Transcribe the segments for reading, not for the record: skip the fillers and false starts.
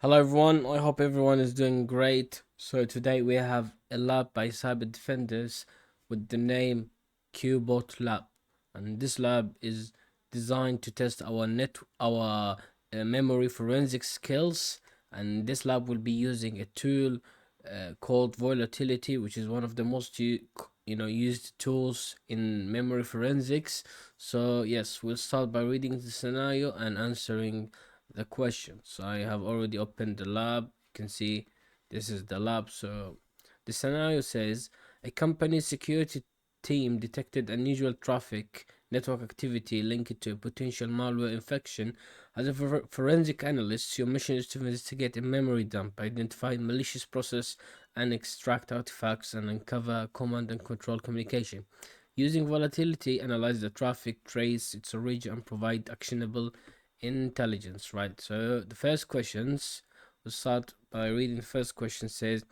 Hello everyone, I hope everyone is doing great. So today we have a lab by Cyberdefenders with the name QBot Lab, and this lab is designed to test our memory forensic skills. And this lab will be using a tool called Volatility, which is one of the most used tools in memory forensics. So yes, we'll start by reading the scenario and answering the questions. I have already opened the lab. You can see this is the lab. So the scenario says a company security team detected unusual traffic network activity linked to a potential malware infection. As a forensic analyst, your mission is to investigate a memory dump, identify malicious process, and extract artifacts and uncover command and control communication. Using volatility, analyze the traffic, trace its origin, and provide actionable intelligence. Right. So the first questions, we'll start by reading. The first question says,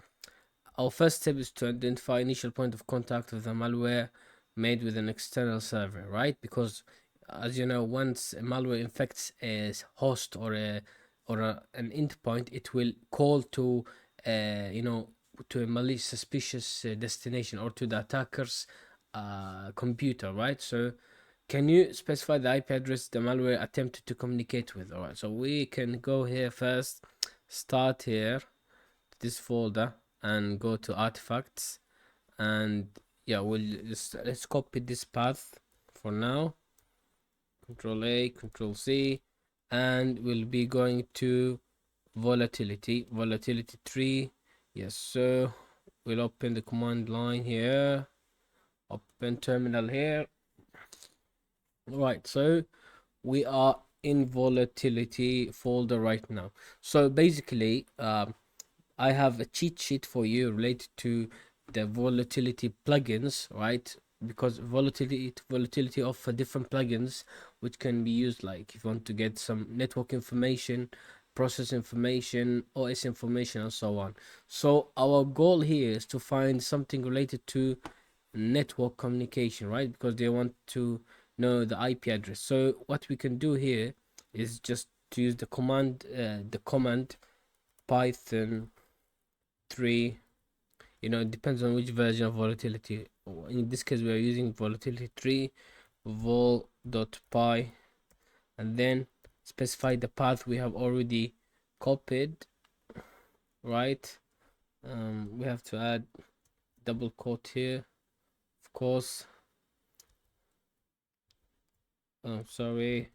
our first step is to identify initial point of contact with the malware made with an external server, right? Because as you know, once a malware infects a host an endpoint, it will call to to a malicious suspicious destination or to the attacker's computer, right? So can you specify the IP address the malware attempted to communicate with? All right, so we can go here first, start here, this folder, and go to artifacts, and yeah, let's copy this path for now. Control A, Control C, and we'll be going to volatility 3. Yes, so we'll open the command line here, open terminal here. All right, so we are in volatility folder right now. So basically, I have a cheat sheet for you related to the volatility plugins, right? Because volatility of different plugins which can be used, like if you want to get some network information, process information, OS information, and so on. So our goal here is to find something related to network communication, right? Because they want to know the IP address. So what we can do here is just to use the command Python 3. It depends on which version of volatility. In this case, we are using volatility 3 vol.py, and then specify the path we have already copied, right? We have to add double quote here, of course. Sorry.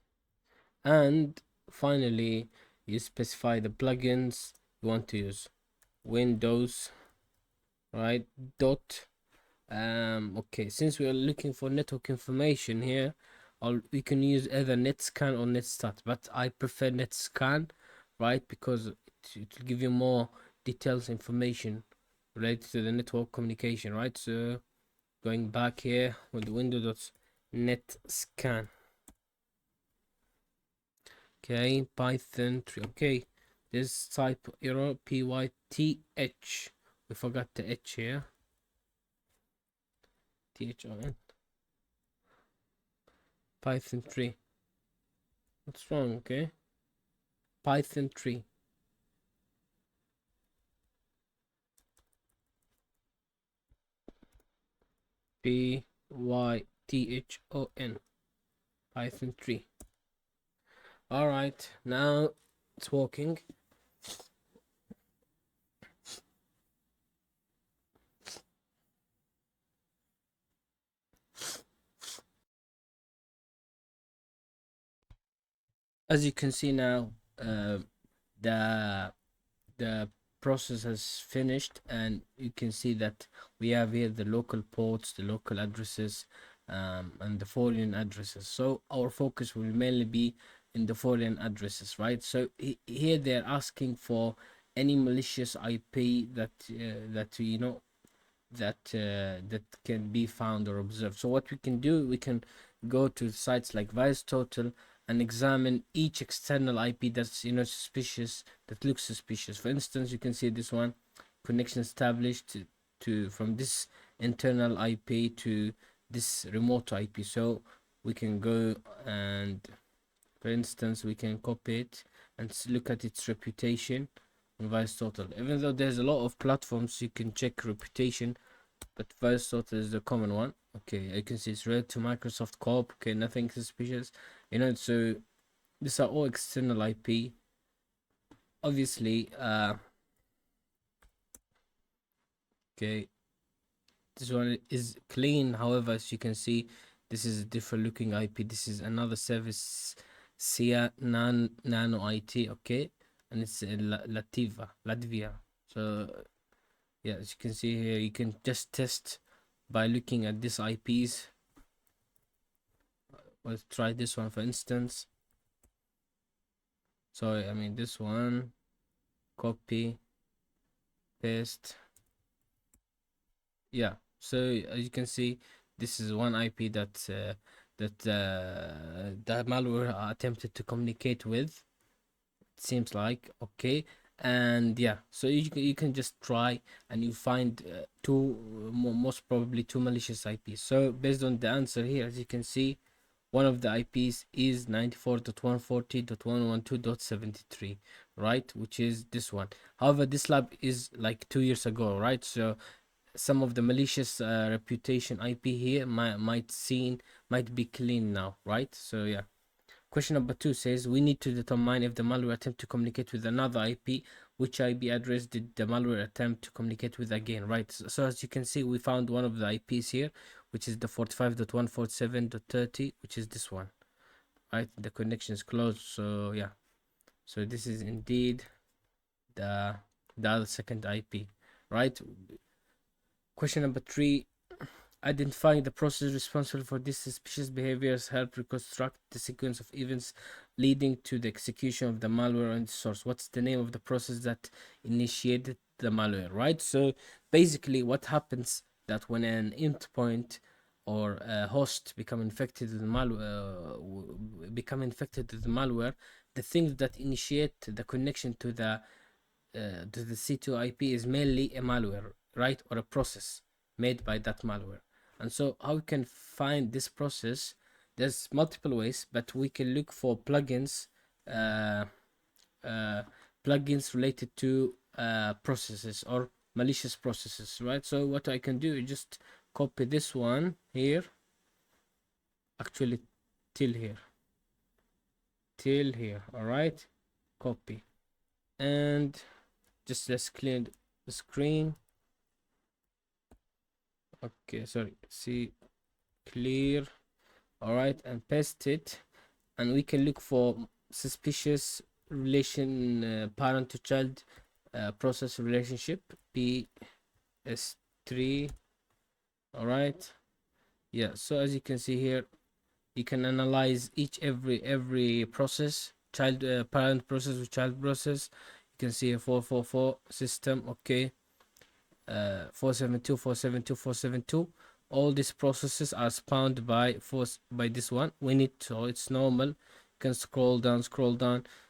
And finally, you specify the plugins you want to use. Windows, right? Dot. Okay, since we are looking for network information here, we can use either netscan or netstat, but I prefer netscan, right? Because it will give you more details information related to the network communication, right? So going back here with windows.netscan. Okay, Python 3. Okay, this type error pyth. We forgot the h here. THON. Python 3. What's wrong? Okay, Python 3. python. Python 3. All right, now it's working. As you can see now, the the process has finished, and you can see that we have here the local ports, the local addresses, and the foreign addresses. So our focus will mainly be in the foreign addresses, right? So here they're asking for any malicious IP that can be found or observed. So what we can do, we can go to sites like VirusTotal and examine each external IP that's suspicious, that looks suspicious. For instance, you can see this one, connection established to from this internal IP to this remote IP. So we can go and, for instance, we can copy it and look at its reputation. VirusTotal. Even though there's a lot of platforms you can check reputation, but VirusTotal is the common one. Okay, I can see it's related to Microsoft Corp. Okay, nothing suspicious. So these are all external IP. Obviously, okay, this one is clean. However, as you can see, this is a different looking IP. This is another service, Nano IT. Okay, and it's in Latvia. So yeah, as you can see here, you can just test by looking at these IPs. Let's try this one for instance. Sorry, I mean this one. Copy, paste. Yeah, so as you can see, this is one IP that malware attempted to communicate with. It seems like okay, and yeah, so you can just try and you find most probably two malicious IPs. So based on the answer here, as you can see, one of the IPs is 94.140.112.73, right? Which is this one. However, this lab is like 2 years ago, right? So some of the malicious reputation IP here might be clean now, right? So yeah. Question number 2 says we need to determine if the malware attempt to communicate with another IP, which IP address did the malware attempt to communicate with again, right? So as you can see, we found one of the IPs here, which is the 45.147.30, which is this one, right? The connection is closed, so yeah. So this is indeed the other second IP, right? Question number 3, identifying the process responsible for this suspicious behaviors help reconstruct the sequence of events leading to the execution of the malware on the source. What's the name of the process that initiated the malware, right? So basically what happens that when an endpoint or a host become infected with malware, the things that initiate the connection to the C2 IP is mainly a malware, right? Or a process made by that malware. And so how we can find this process, there's multiple ways, but we can look for plugins uh, plugins related to processes or malicious processes, right? So what I can do is just copy this one here, actually till here, all right, copy, and just let's clear the screen. Okay, sorry, see, clear, all right, and paste it, and we can look for suspicious relation, parent to child process relationship, PS3. All right, yeah, so as you can see here, you can analyze every process, child parent process with child process. You can see a 444 system, okay, 472, 472, 472. All these processes are spawned by this one. When so it's normal. You can scroll down.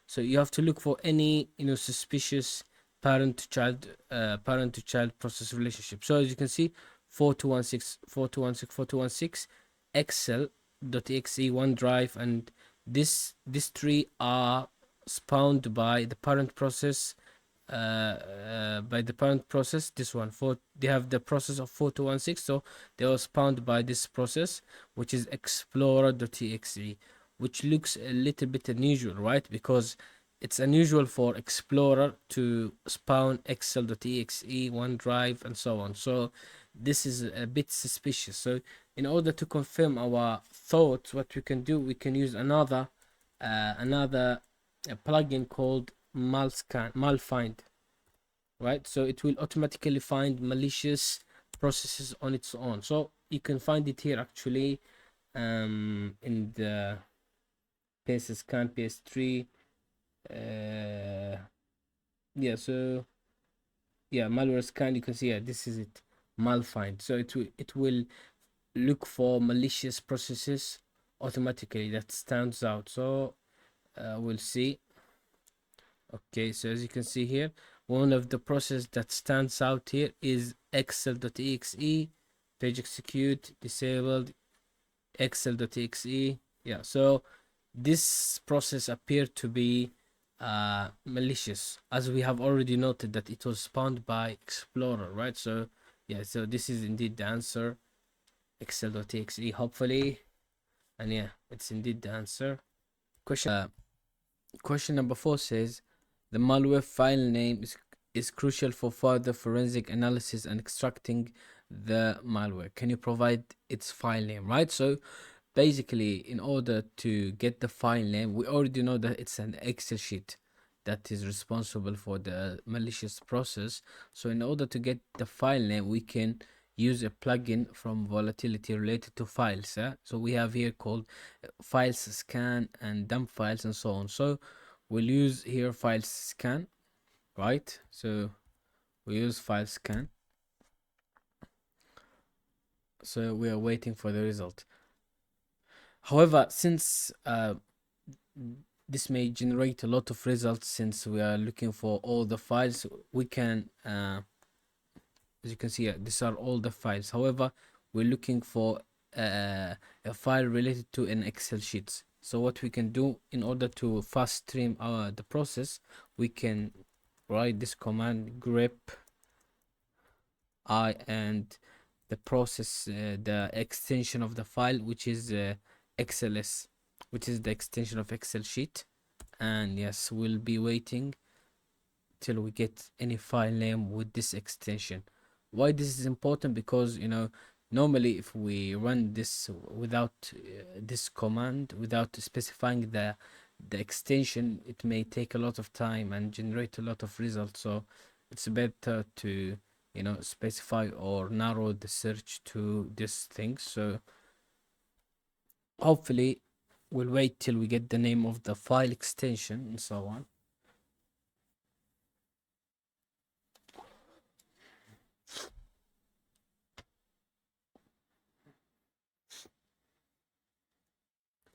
So you have to look for any suspicious parent to child process relationship. So as you can see, 4216, 4216, 4216, Excel.exe, OneDrive, and these three are spawned by the parent process, this one. They have the process of 4216, so they were spawned by this process, which is explorer.exe, which looks a little bit unusual, right? Because it's unusual for explorer to spawn excel.exe, OneDrive, and so on. So this is a bit suspicious. So in order to confirm our thoughts, what we can do, we can use another plugin called malfind, right? So it will automatically find malicious processes on its own. So you can find it here actually, in the scan PS3. Yeah, so yeah, malware scan, you can see, yeah, this is it, malfind. So it will look for malicious processes automatically that stands out. So we'll see. Okay, so as you can see here, one of the process that stands out here is excel.exe, page execute, disabled, excel.exe. Yeah, so this process appeared to be malicious, as we have already noted that it was spawned by Explorer, right? So yeah, so this is indeed the answer, excel.exe, hopefully, and yeah, it's indeed the answer. Question number 4 says the malware file name is crucial for further forensic analysis and extracting the malware. Can you provide its file name, right? So basically, in order to get the file name, we already know that it's an Excel sheet that is responsible for the malicious process. So in order to get the file name, we can use a plugin from volatility related to files. So we have here called files scan and dump files and so on. So we'll use here files scan, right? So we use file scan. So we are waiting for the result. However, since this may generate a lot of results, since we are looking for all the files, we can as you can see, these are all the files. However, we're looking for a file related to an Excel sheet. So what we can do in order to fast stream the process, we can write this command grep I and the process, the extension of the file, which is XLS, which is the extension of Excel sheet. And yes, we'll be waiting till we get any file name with this extension. Why this is important? Because normally if we run this without this command, without specifying the extension, it may take a lot of time and generate a lot of results. So it's better to specify or narrow the search to this thing. So hopefully we'll wait till we get the name of the file extension and so on.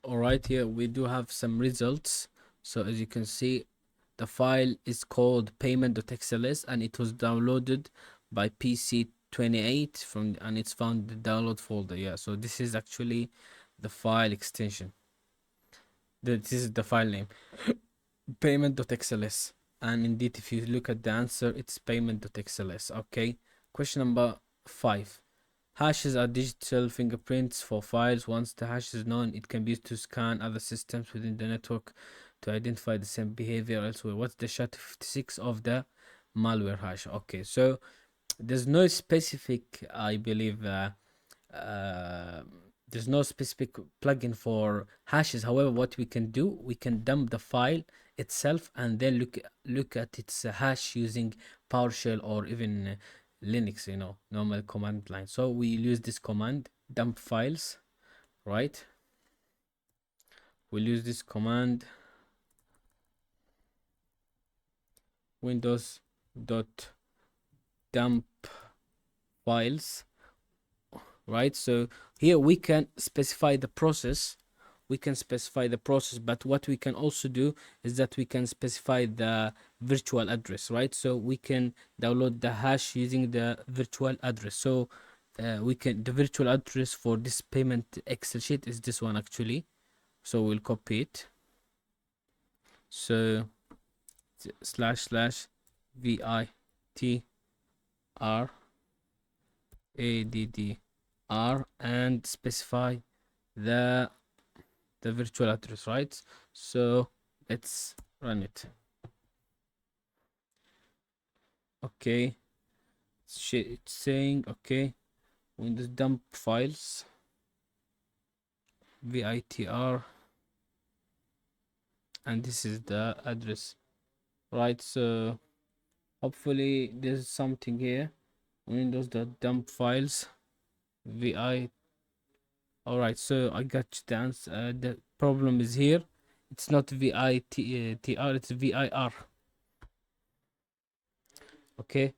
All right, here we do have some results. So as you can see, the file is called payment.xls and it was downloaded by PC28 and it's found in the download folder. Yeah, so this is actually the file extension. This is the file name, payment.xls. And indeed, if you look at the answer, it's payment.xls. Okay, question number 5. Hashes are digital fingerprints for files. Once the hash is known, it can be used to scan other systems within the network to identify the same behavior elsewhere. What's the SHA-256 of the malware hash? Okay, so there's no specific, I believe, there's no specific plugin for hashes. However, what we can do, we can dump the file itself and then look at its hash using PowerShell or even Linux, normal command line. So we use this command, dump files, right? We'll use this command, windows dot dump files, right? So here we can specify the process. But what we can also do is that we can specify the virtual address, right? So we can download the hash using the virtual address. So the virtual address for this payment Excel sheet is this one actually. So we'll copy it. So //VITR and specify the virtual address, right? So let's run it. Okay, it's saying okay, windows dump files, VITR, and this is the address, right? So hopefully there's something here, windows dump files, VI. All right, so I got the answer. The problem is here, it's not VITR, it's VIR. Okay,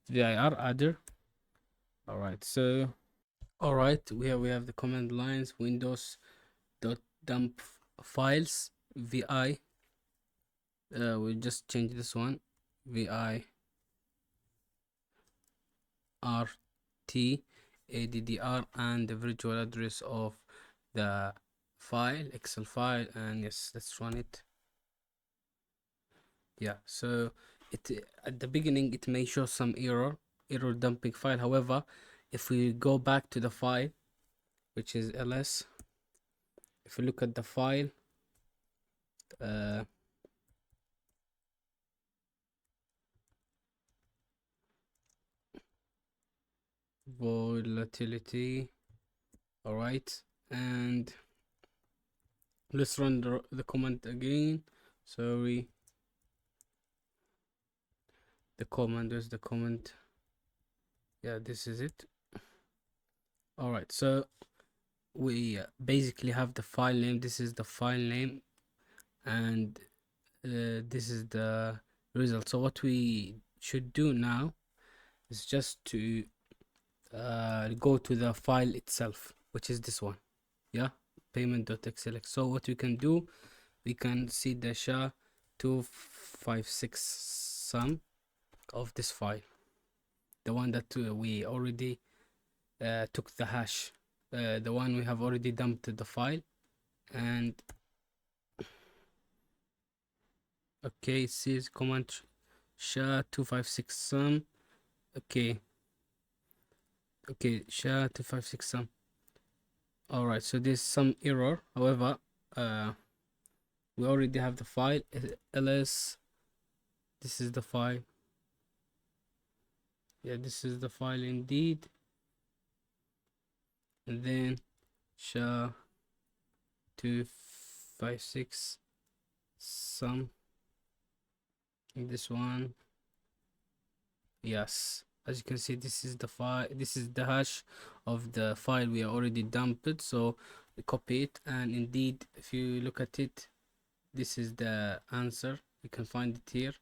VIR adder. All right, so we have the command lines, windows dot dump files, vi. We'll just change this one, VIRT ADDR, and the virtual address of the file, Excel file, and yes, let's run it. Yeah, so it at the beginning it may show some error dumping file. However, if we go back to the file, which is ls, if we look at the file, uh, volatility, all right, and let's run the command again. Sorry, the command is the command. Yeah, this is it. All right, so we basically have the file name. This is the file name, and this is the result. So what we should do now is just to go to the file itself, which is this one. Yeah, payment.xlx. So what we can do, we can see the SHA-256 sum of this file, the one that we already took the hash, the one we have already dumped the file. And okay, it says command SHA-256 sum. Okay, SHA-256 sum. All right, so there's some error. However, we already have the file ls. This is the file. Yeah, this is the file indeed. And then SHA-256 sum. This one. Yes, as you can see, this is the file. This is the hash of the file we already dumped. So we copy it, and indeed, if you look at it, this is the answer. You can find it here.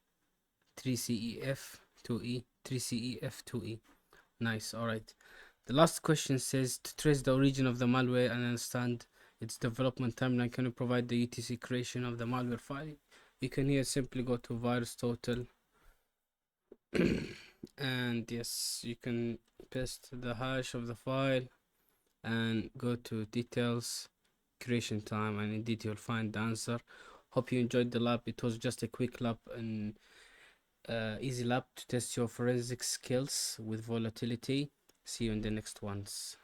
3CEF2E, 3CEF2E. Nice. All right. The last question says, to trace the origin of the malware and understand its development timeline, can you provide the UTC creation of the malware file? You can here simply go to virus total and yes, you can paste the hash of the file and go to details, creation time, and indeed you'll find the answer. Hope you enjoyed the lab. It was just a quick lab and easy lab to test your forensic skills with volatility. See you in the next ones.